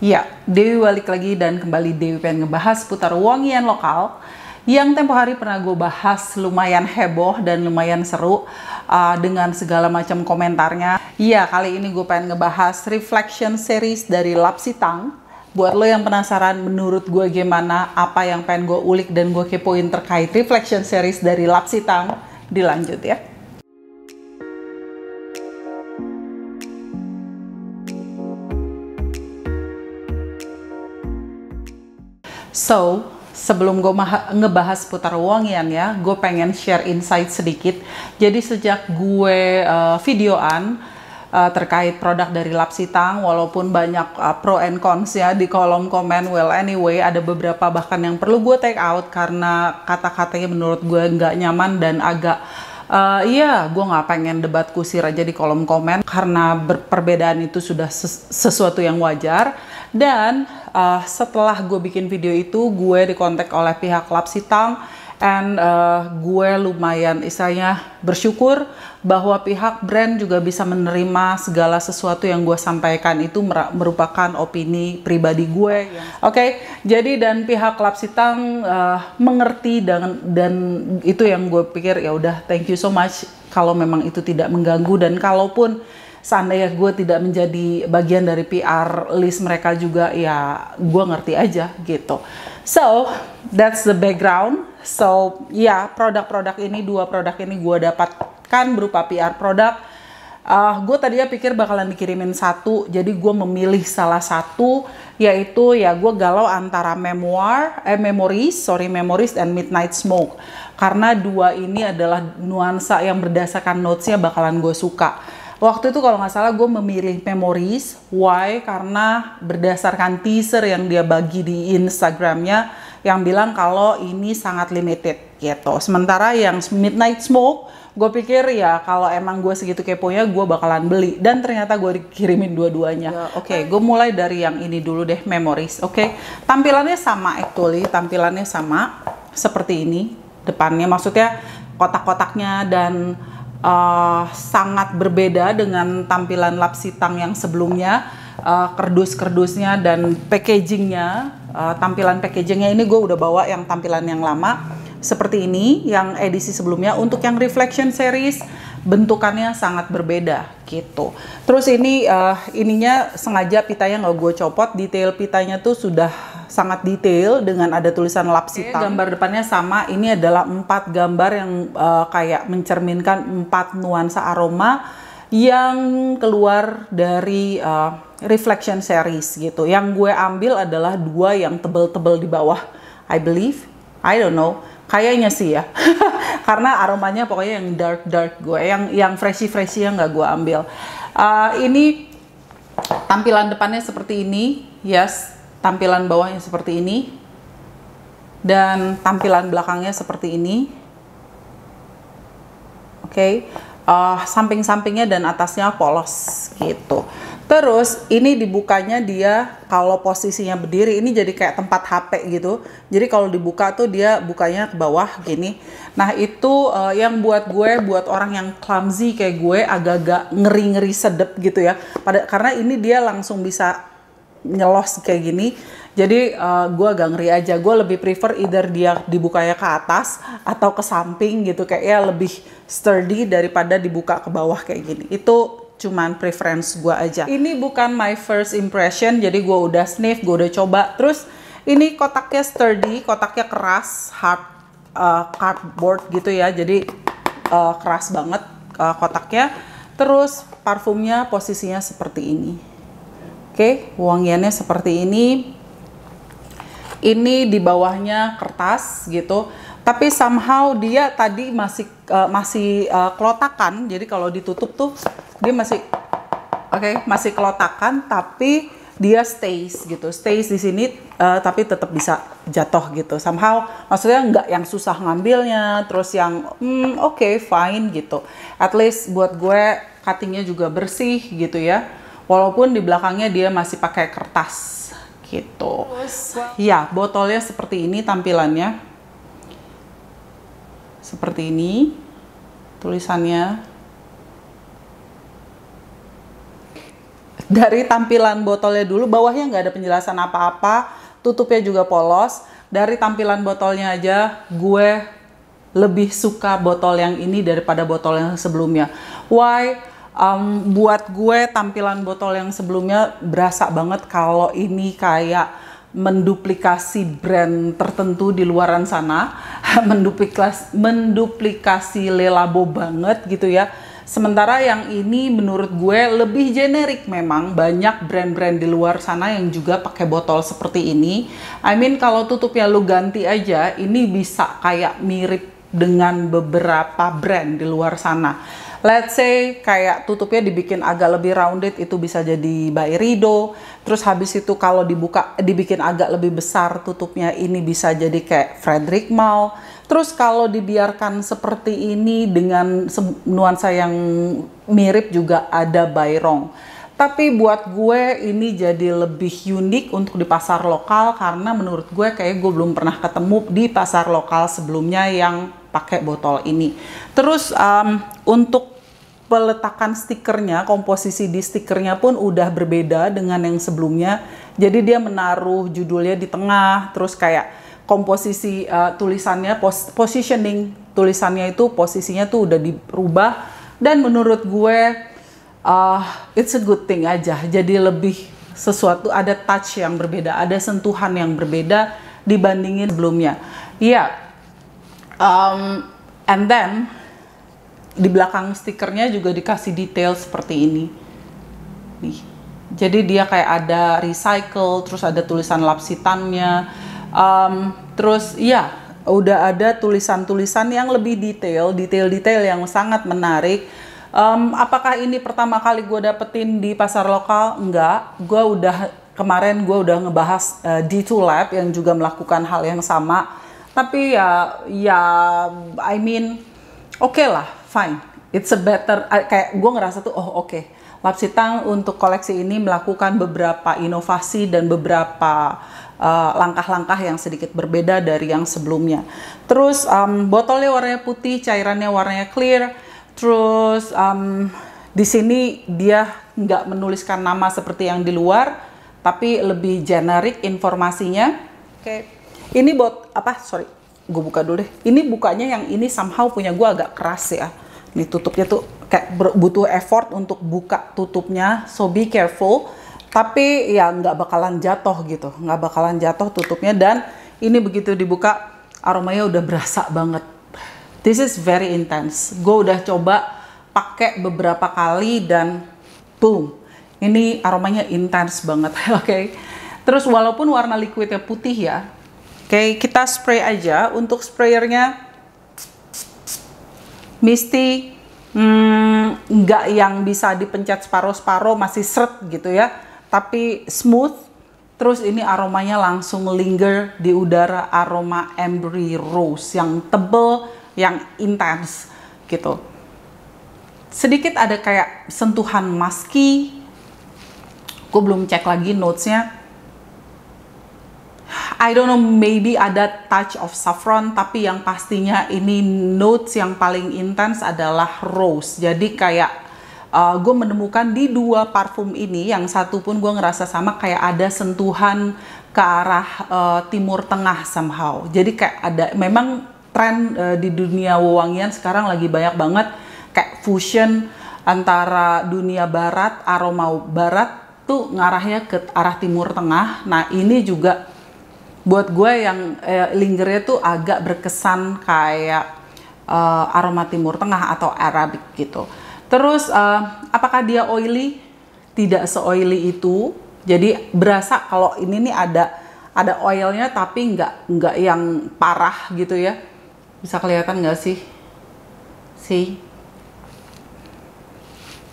Ya, Dewi balik lagi dan kembali Dewi pengen ngebahas seputar wangian lokal yang tempo hari pernah gue bahas lumayan heboh dan lumayan seru dengan segala macam komentarnya. Iya, kali ini gue pengen ngebahas Reflection Series dari Lapsitang. Buat lo yang penasaran menurut gue gimana, apa yang pengen gue ulik dan gue kepoin terkait Reflection Series dari Lapsitang, dilanjut ya. So, sebelum gue ngebahas seputar wangian ya, gue pengen share insight sedikit. Jadi sejak gue videoan terkait produk dari Lapsitang, walaupun banyak pro and cons ya di kolom komen, well anyway, ada beberapa bahkan yang perlu gue take out karena kata-katanya menurut gue nggak nyaman dan agak iya, gue nggak pengen debat kusir aja di kolom komen karena perbedaan itu sudah sesuatu yang wajar. Dan setelah gue bikin video itu, gue dikontak oleh pihak Lapsitang, and gue lumayan istilahnya bersyukur bahwa pihak brand juga bisa menerima segala sesuatu yang gue sampaikan itu merupakan opini pribadi gue. Oke, jadi dan pihak Lapsitang mengerti dan itu yang gue pikir ya udah, thank you so much kalau memang itu tidak mengganggu, dan kalaupun seandainya gue tidak menjadi bagian dari PR list mereka juga, ya gue ngerti aja gitu. So, that's the background. So, ya produk-produk ini, dua produk ini gue dapatkan berupa PR produk. Gue tadinya pikir bakalan dikirimin satu, jadi gue memilih salah satu, yaitu ya gue galau antara Memories and Midnight Smoke. Karena dua ini adalah nuansa yang berdasarkan notesnya bakalan gue suka. Waktu itu kalau nggak salah gue memilih Memories. Why? Karena berdasarkan teaser yang dia bagi di Instagramnya yang bilang kalau ini sangat limited gitu. Sementara yang Midnight Smoke, gue pikir ya kalau emang gue segitu keponya gue bakalan beli. Dan ternyata gue dikirimin dua-duanya. Oke, gue mulai dari yang ini dulu deh, Memories. Oke, tampilannya sama actually. Tampilannya sama seperti ini depannya. Maksudnya kotak-kotaknya dan sangat berbeda dengan tampilan Lapsitang yang sebelumnya. Kerdus-kerdusnya dan packagingnya, tampilan packagingnya ini gue udah bawa yang tampilan yang lama seperti ini, yang edisi sebelumnya. Untuk yang Reflection Series bentukannya sangat berbeda gitu. Terus ini ininya sengaja pitanya nggak gue copot, detail pitanya tuh sudah sangat detail dengan ada tulisan Lapsitang. Gambar depannya sama. Ini adalah 4 gambar yang kayak mencerminkan 4 nuansa aroma yang keluar dari Reflection Series gitu. Yang gue ambil adalah 2 yang tebel-tebel di bawah, I believe, I don't know, kayaknya sih ya. Karena aromanya pokoknya yang dark gue, yang freshy yang nggak gue ambil. Ini tampilan depannya seperti ini, yes. Tampilan bawahnya seperti ini, dan tampilan belakangnya seperti ini. Oke, samping-sampingnya dan atasnya polos gitu. Terus ini dibukanya dia kalau posisinya berdiri ini jadi kayak tempat HP gitu. Jadi kalau dibuka tuh dia bukanya ke bawah gini. Nah itu yang buat orang yang clumsy kayak gue agak-agak ngeri-ngeri sedep gitu ya. Karena ini dia langsung bisa nyelos kayak gini, jadi gue agak ngeri aja. Gue lebih prefer either dia dibukanya ke atas atau ke samping gitu, kayak ya lebih sturdy daripada dibuka ke bawah kayak gini. Itu cuman preference gue aja. Ini bukan my first impression, jadi gue udah sniff, gue udah coba. Terus ini kotaknya sturdy, kotaknya keras, hard cardboard gitu ya, jadi keras banget kotaknya. Terus parfumnya posisinya seperti ini. Oke, wangiannya seperti ini. Ini di bawahnya kertas gitu. Tapi somehow dia tadi masih kelotakan. Jadi kalau ditutup tuh dia masih kelotakan, tapi dia stays gitu. Stays di sini tapi tetap bisa jatuh gitu. Somehow maksudnya nggak yang susah ngambilnya, terus yang oke, fine gitu. At least buat gue cuttingnya juga bersih gitu ya. Walaupun di belakangnya dia masih pakai kertas gitu. Ya, botolnya seperti ini tampilannya. Seperti ini tulisannya. Dari tampilan botolnya dulu, bawahnya nggak ada penjelasan apa-apa, tutupnya juga polos. Dari tampilan botolnya aja, gue lebih suka botol yang ini daripada botol yang sebelumnya. Why? Buat gue tampilan botol yang sebelumnya berasa banget kalau ini kayak menduplikasi brand tertentu di luaran sana, menduplikasi Le Labo banget gitu ya. Sementara yang ini menurut gue lebih generik, memang banyak brand-brand di luar sana yang juga pakai botol seperti ini. I mean kalau tutupnya lu ganti aja, ini bisa kayak mirip dengan beberapa brand di luar sana. Let's say kayak tutupnya dibikin agak lebih rounded, itu bisa jadi by Rido. Terus habis itu kalau dibikin agak lebih besar tutupnya, ini bisa jadi kayak Frederic Malle. Terus kalau dibiarkan seperti ini dengan nuansa yang mirip juga ada by Rong. Tapi buat gue ini jadi lebih unik untuk di pasar lokal, karena menurut gue kayak gue belum pernah ketemu di pasar lokal sebelumnya yang pakai botol ini. Terus untuk peletakan stikernya, komposisi di stikernya pun udah berbeda dengan yang sebelumnya. Jadi dia menaruh judulnya di tengah, terus kayak komposisi tulisannya, positioning tulisannya itu posisinya tuh udah dirubah. Dan menurut gue it's a good thing aja. Jadi lebih sesuatu, ada touch yang berbeda, ada sentuhan yang berbeda dibandingin sebelumnya. Iya. And then di belakang stikernya juga dikasih detail seperti ini nih. Jadi dia kayak ada recycle, terus ada tulisan lapsitannya, terus ya udah ada tulisan-tulisan yang lebih detail yang sangat menarik. Apakah ini pertama kali gue dapetin di pasar lokal? Enggak, kemarin gue udah ngebahas D2 Lab yang juga melakukan hal yang sama. Tapi ya I mean oke lah, fine. It's a better, kayak gue ngerasa tuh, oh oke. Lapsitang untuk koleksi ini melakukan beberapa inovasi dan beberapa langkah-langkah yang sedikit berbeda dari yang sebelumnya. Terus botolnya warnanya putih, cairannya warnanya clear. Terus di sini dia nggak menuliskan nama seperti yang di luar, tapi lebih generik informasinya. Oke. Ini gue buka dulu deh. Ini bukanya yang ini somehow punya gue agak keras ya. Ini tutupnya tuh kayak butuh effort untuk buka tutupnya, so be careful. Tapi ya nggak bakalan jatuh gitu, nggak bakalan jatuh tutupnya. Dan ini begitu dibuka, aromanya udah berasa banget. This is very intense. Gue udah coba pakai beberapa kali dan boom, ini aromanya intense banget. Oke. Terus walaupun warna liquidnya putih ya, oke, kita spray aja. Untuk sprayernya misty, nggak yang bisa dipencet separuh-separuh, masih seret gitu ya, tapi smooth. Terus ini aromanya langsung linger di udara, aroma ambery rose yang tebel, yang intens gitu. Sedikit ada kayak sentuhan musky. Gue belum cek lagi notesnya. I don't know, maybe ada touch of saffron, tapi yang pastinya ini notes yang paling intens adalah rose. Jadi kayak gue menemukan di dua parfum ini, yang satu pun gue ngerasa sama, kayak ada sentuhan ke arah timur tengah somehow. Jadi kayak ada, memang tren di dunia wewangian sekarang lagi banyak banget kayak fusion antara dunia barat, aroma barat tuh ngarahnya ke arah timur tengah. Nah ini juga buat gue yang lingernya tuh agak berkesan kayak aroma timur tengah atau Arabic gitu. Terus apakah dia oily? Tidak se-oily itu. Jadi berasa kalau ini nih ada oilnya, tapi nggak yang parah gitu ya. Bisa kelihatan nggak sih? See?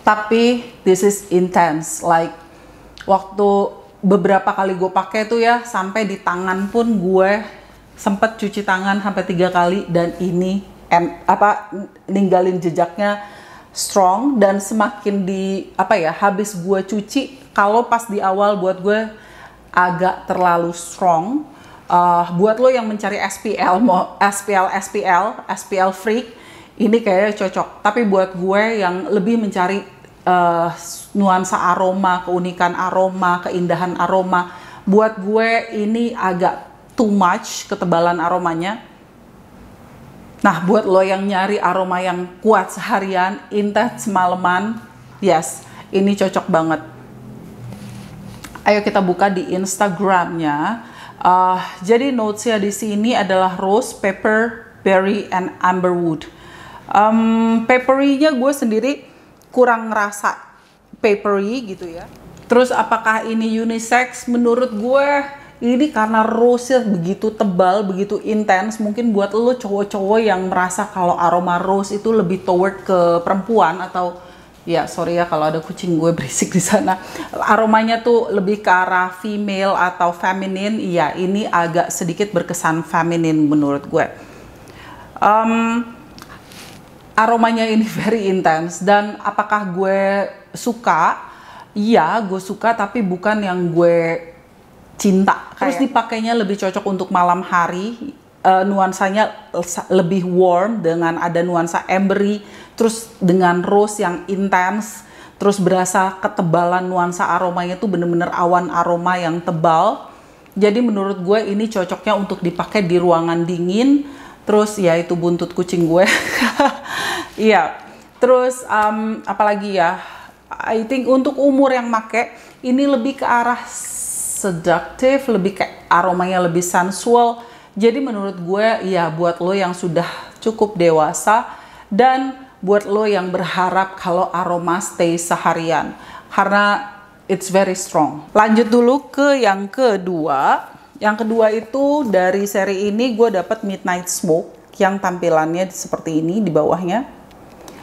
Tapi this is intense. Like waktu beberapa kali gue pakai tuh ya, sampai di tangan pun gue sempet cuci tangan sampai 3 kali, dan ini ninggalin jejaknya strong. Dan semakin habis gue cuci, kalau pas di awal buat gue agak terlalu strong. Buat lo yang mencari SPL freak, ini kayaknya cocok. Tapi buat gue yang lebih mencari nuansa aroma, keunikan aroma, keindahan aroma. Buat gue ini agak too much ketebalan aromanya. Nah, buat lo yang nyari aroma yang kuat seharian, intens semalaman, yes, ini cocok banget. Ayo kita buka di Instagramnya. Jadi notesnya di sini adalah rose, pepper, berry, and amberwood. Peppery-nya gue sendiri kurang ngerasa peppery gitu ya. Terus apakah ini unisex? Menurut gue ini karena rose-nya begitu tebal, begitu intens. Mungkin buat lo cowok-cowok yang merasa kalau aroma rose itu lebih toward ke perempuan, atau ya sorry ya kalau ada kucing gue berisik di sana. Aromanya tuh lebih ke arah female atau feminine. Iya, ini agak sedikit berkesan feminine menurut gue. Aromanya ini very intense. Dan apakah gue suka? Iya, gue suka, tapi bukan yang gue cinta. Terus dipakainya lebih cocok untuk malam hari. Nuansanya lebih warm dengan ada nuansa ambery, terus dengan rose yang intens, terus berasa ketebalan nuansa aromanya tuh bener-bener awan aroma yang tebal. Jadi menurut gue ini cocoknya untuk dipakai di ruangan dingin. Terus ya itu buntut kucing gue. Iya. Terus apalagi ya, I think untuk umur yang make ini lebih ke arah seductive, lebih kayak aromanya lebih sensual. Jadi menurut gue ya buat lo yang sudah cukup dewasa dan buat lo yang berharap kalau aroma stay seharian, karena it's very strong. Lanjut dulu ke yang kedua. Yang kedua itu dari seri ini gue dapat Midnight Smoke yang tampilannya seperti ini di bawahnya.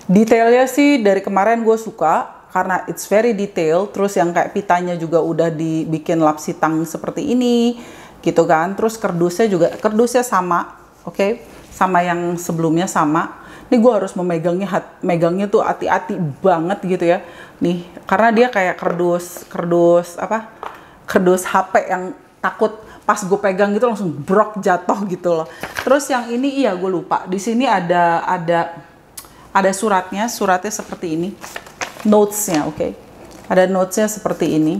Detailnya sih dari kemarin gue suka karena it's very detail. Terus yang kayak pitanya juga udah dibikin lap sitang seperti ini gitu kan. Terus kerdusnya sama, oke? Sama yang sebelumnya sama. Ini gue harus megangnya tuh hati-hati banget gitu ya. Nih, karena dia kayak kerdus HP yang takut pas gue pegang gitu langsung brok jatuh gitu loh. Terus yang ini iya gue lupa. Di sini ada suratnya seperti ini. Notesnya, oke? Ada notesnya seperti ini.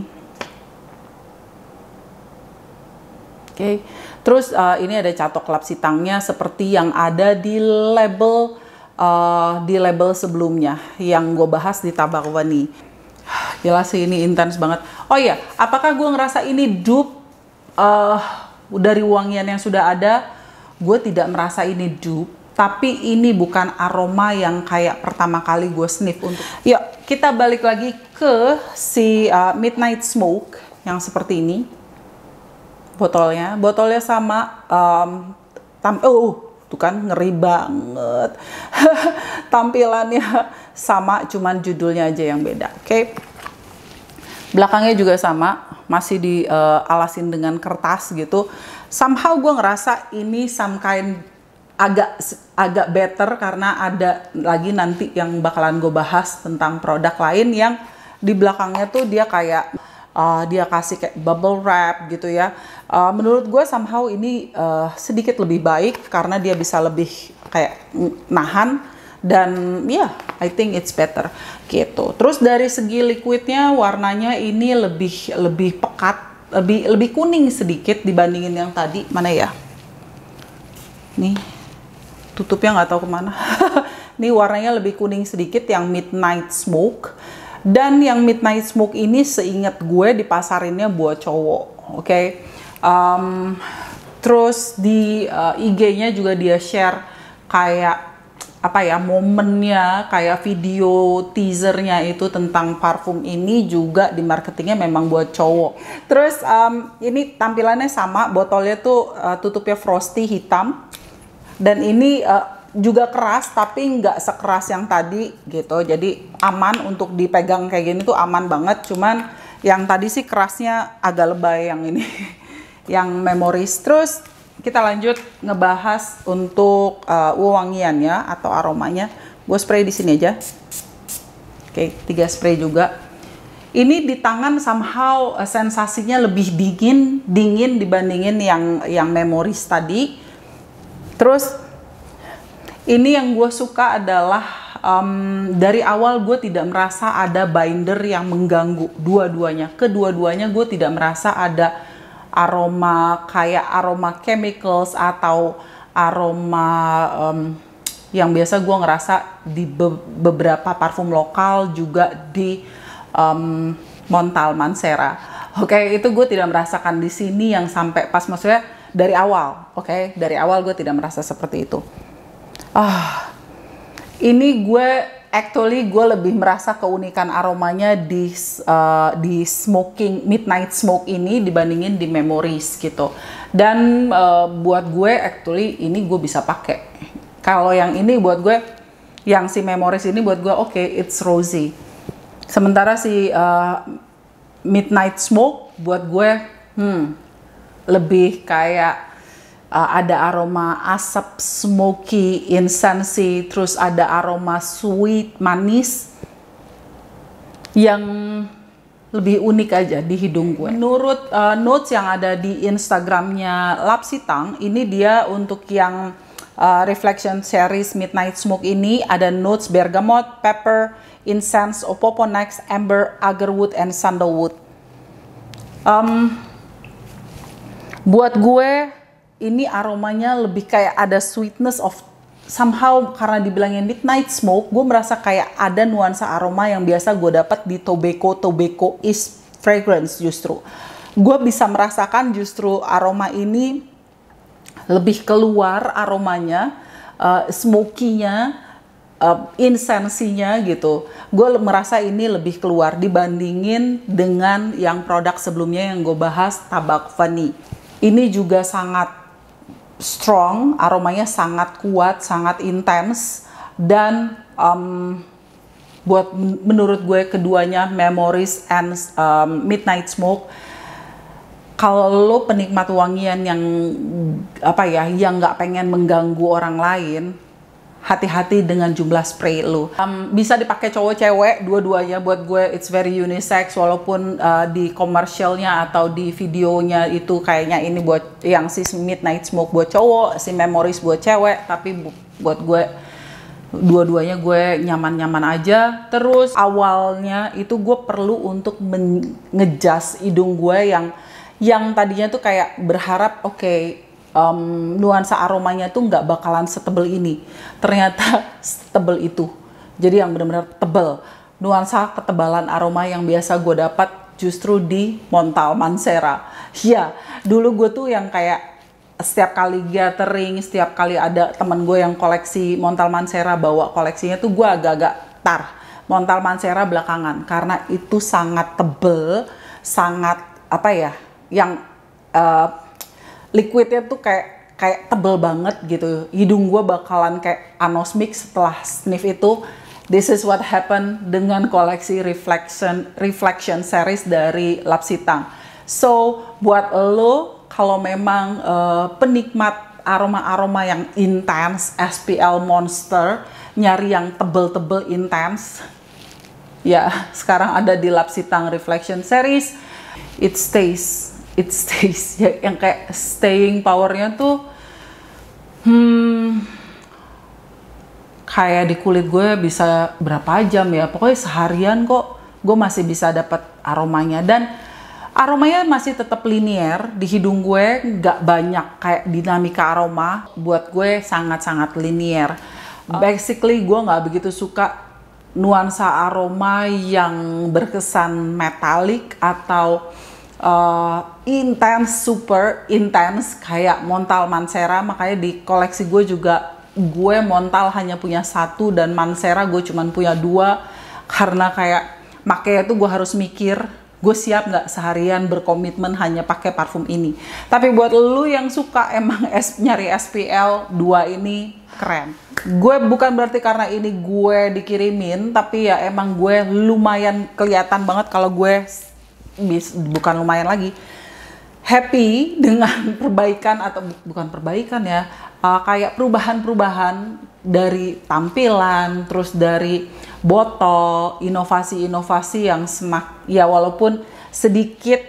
Oke. Terus ini ada catok lap sitangnya seperti yang ada di label sebelumnya yang gue bahas di Tabakwani. Gila sih ini intens banget. Oh iya, apakah gue ngerasa ini dupe dari wangian yang sudah ada? Gue tidak merasa ini dupe, tapi ini bukan aroma yang kayak pertama kali gue sniff untuk. Yuk, kita balik lagi ke si Midnight Smoke yang seperti ini. Botolnya sama, tuh kan ngeri banget. Tampilannya sama, cuman judulnya aja yang beda, oke? Belakangnya juga sama, masih dialasin dengan kertas gitu. Somehow gue ngerasa ini some kind agak better karena ada lagi nanti yang bakalan gue bahas tentang produk lain yang di belakangnya tuh dia kayak dia kasih kayak bubble wrap gitu ya. Menurut gue somehow ini sedikit lebih baik karena dia bisa lebih kayak nahan dan ya, I think it's better gitu. Terus dari segi liquidnya warnanya ini lebih pekat, lebih kuning sedikit dibandingin yang tadi. Mana ya? Nih, tutupnya nggak tahu kemana. Nih warnanya lebih kuning sedikit yang Midnight Smoke. Dan yang Midnight Smoke ini seingat gue dipasarinnya buat cowok, oke? Terus di IG-nya juga dia share kayak apa ya, momennya, kayak video teasernya itu tentang parfum ini juga di marketingnya memang buat cowok. Terus ini tampilannya sama, botolnya tuh tutupnya frosty hitam. Dan ini juga keras tapi nggak sekeras yang tadi gitu, jadi aman untuk dipegang kayak gini tuh aman banget. Cuman yang tadi sih kerasnya agak lebay yang ini yang Memories. Terus kita lanjut ngebahas untuk wewangiannya atau aromanya. Gue spray di sini aja. Oke, 3 spray juga. Ini di tangan somehow sensasinya lebih dingin dibandingin yang Memories tadi. Terus ini yang gue suka adalah Dari awal gue tidak merasa ada binder yang mengganggu dua-duanya. Kedua-duanya gue tidak merasa ada aroma kayak aroma chemicals atau aroma yang biasa gue ngerasa di beberapa parfum lokal juga di Montal Mancera. Oke, itu gue tidak merasakan di sini yang sampai pas, maksudnya dari awal. Oke, dari awal gue tidak merasa seperti itu. Ini gue lebih merasa keunikan aromanya di smoking midnight smoke ini dibandingin di Memories gitu. Dan buat gue ini gue bisa pakai. Kalau yang ini buat gue, yang si Memories ini buat gue oke, it's rosy. Sementara si midnight smoke buat gue lebih kayak ada aroma asap smoky, incense, terus ada aroma sweet, manis yang lebih unik aja di hidung gue. Menurut notes yang ada di Instagramnya Lapsitang, ini dia untuk yang Reflection Series Midnight Smoke ini ada notes bergamot, pepper, incense, opoponax, amber, agarwood, and sandalwood. Buat gue ini aromanya lebih kayak ada sweetness of somehow, karena dibilangin midnight smoke, gue merasa kayak ada nuansa aroma yang biasa gue dapat di Tobacco East fragrance. Justru gue bisa merasakan justru aroma ini lebih keluar aromanya, smoky-nya, insensinya gitu. Gue merasa ini lebih keluar dibandingin dengan yang produk sebelumnya yang gue bahas, Tabak Vanille. Ini juga sangat strong, aromanya sangat kuat, sangat intens, dan menurut gue keduanya, Memories and Midnight Smoke, kalau lo penikmat wangian yang yang nggak pengen mengganggu orang lain, hati-hati dengan jumlah spray lo. Bisa dipakai cowok cewek dua-duanya. Buat gue it's very unisex, walaupun di komersialnya atau di videonya itu kayaknya ini buat yang si Midnight Smoke buat cowok, si Memories buat cewek, tapi buat gue dua-duanya gue nyaman-nyaman aja. Terus awalnya itu gue perlu untuk ngejas hidung gue yang tadinya tuh kayak berharap nuansa aromanya tuh nggak bakalan setebel ini, ternyata setebel itu. Jadi yang benar-benar tebel. Nuansa ketebalan aroma yang biasa gue dapat justru di Montal Mancera. Ya, dulu gue tuh yang kayak setiap kali gathering, setiap kali ada temen gue yang koleksi Montal Mancera bawa koleksinya tuh gue agak-agak tar Montal Mancera belakangan, karena itu sangat tebel, sangat yang liquidnya tuh kayak tebel banget gitu. Hidung gue bakalan kayak anosmik setelah sniff itu. This is what happened dengan koleksi Reflection Series dari Lapsitang. So buat lo kalau memang penikmat aroma-aroma yang intens, SPL Monster, nyari yang tebel-tebel intens, ya sekarang ada di Lapsitang Reflection Series. It stays ya, yang kayak staying powernya tuh kayak di kulit gue bisa berapa jam ya, pokoknya seharian kok gue masih bisa dapat aromanya, dan aromanya masih tetap linear di hidung gue, nggak banyak kayak dinamika aroma. Buat gue sangat-sangat linear. Basically gue nggak begitu suka nuansa aroma yang berkesan metalik atau intens, super intens kayak Montal Mancera. Makanya di koleksi gue juga, gue Montal hanya punya 1 dan Mancera gue cuman punya 2, karena kayak makanya tuh gue harus mikir, gue siap nggak seharian berkomitmen hanya pakai parfum ini. Tapi buat lu yang suka emang nyari SPL 2 ini keren. Gue bukan berarti karena ini gue dikirimin, tapi ya emang gue lumayan kelihatan banget kalau gue bukan lumayan lagi, happy dengan perbaikan, atau bukan perbaikan ya, kayak perubahan-perubahan dari tampilan, terus dari botol, inovasi-inovasi yang ya walaupun sedikit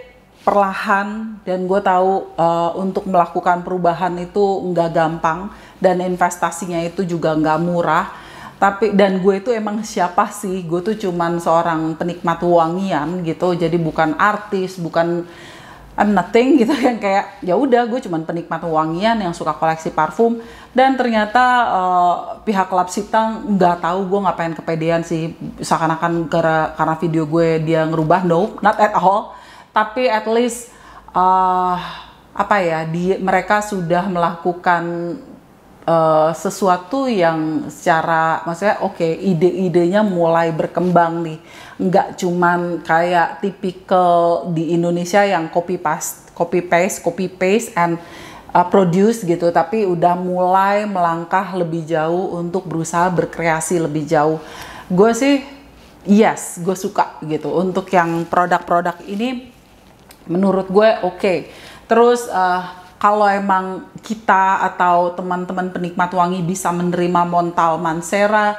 perlahan, dan gue tahu untuk melakukan perubahan itu nggak gampang dan investasinya itu juga nggak murah. Tapi dan gue itu emang siapa sih? Gue tuh cuman seorang penikmat wangian gitu. Jadi bukan artis, bukan I'm nothing gitu yang kayak ya udah gue cuman penikmat wangian yang suka koleksi parfum. Dan ternyata pihak Lapsitang nggak tahu gue ngapain kepedean sih, seakan-akan karena video gue dia ngerubah. No, not at all. Tapi at least apa ya, mereka sudah melakukan sesuatu yang secara maksudnya oke, ide-idenya mulai berkembang nih, nggak cuman kayak tipikal di Indonesia yang copy paste and produce gitu, tapi udah mulai melangkah lebih jauh untuk berusaha berkreasi lebih jauh. Gue sih yes, gue suka gitu untuk yang produk-produk ini, menurut gue oke. Terus kalau emang kita atau teman-teman penikmat wangi bisa menerima Montal Mancera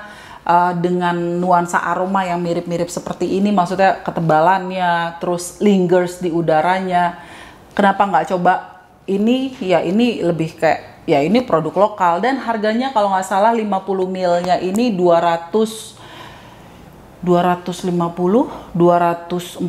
dengan nuansa aroma yang mirip-mirip seperti ini, maksudnya ketebalannya, terus lingers di udaranya, kenapa nggak coba ini? Ya ini lebih kayak, ya ini produk lokal dan harganya kalau nggak salah 50 ml-nya ini 250, 240,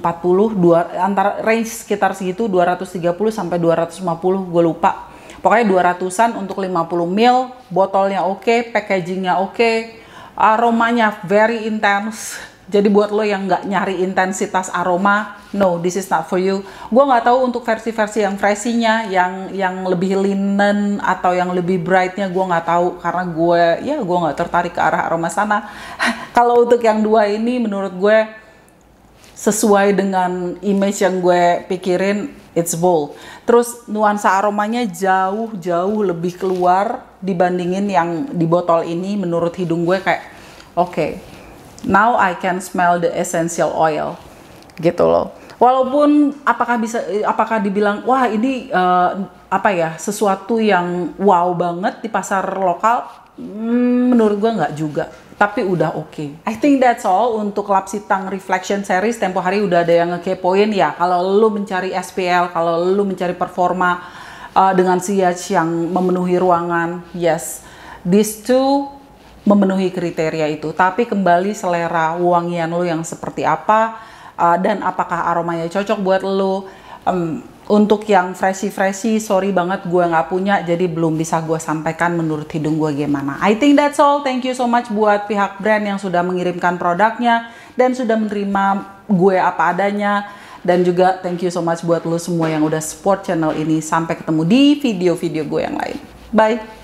antara range sekitar segitu, 230 sampai 250, gue lupa. Pokoknya 200-an untuk 50 ml, botolnya oke, packagingnya oke, aromanya very intense. Jadi buat lo yang nggak nyari intensitas aroma, no, this is not for you. Gue nggak tahu untuk versi-versi yang freshy-nya, yang lebih linen atau yang lebih brightnya, gue nggak tahu karena gue nggak tertarik ke arah aroma sana. Kalau untuk yang dua ini, menurut gue sesuai dengan image yang gue pikirin, it's bold. Terus nuansa aromanya jauh lebih keluar dibandingin yang di botol ini. Menurut hidung gue kayak oke, now I can smell the essential oil gitu loh. Walaupun apakah dibilang wah ini sesuatu yang wow banget di pasar lokal, menurut gue nggak juga, tapi udah oke. I think that's all untuk Lapsitang Reflection Series. Tempo hari udah ada yang ngekepoin ya, kalau lu mencari SPL, kalau lu mencari performa dengan sillage yang memenuhi ruangan, yes, these two memenuhi kriteria itu. Tapi kembali selera wangian lo yang seperti apa, dan apakah aromanya cocok buat lo. Untuk yang freshy, sorry banget gue nggak punya, jadi belum bisa gue sampaikan menurut hidung gue gimana. I think that's all. Thank you so much buat pihak brand yang sudah mengirimkan produknya dan sudah menerima gue apa adanya. Dan juga thank you so much buat lo semua yang udah support channel ini. Sampai ketemu di video-video gue yang lain. Bye!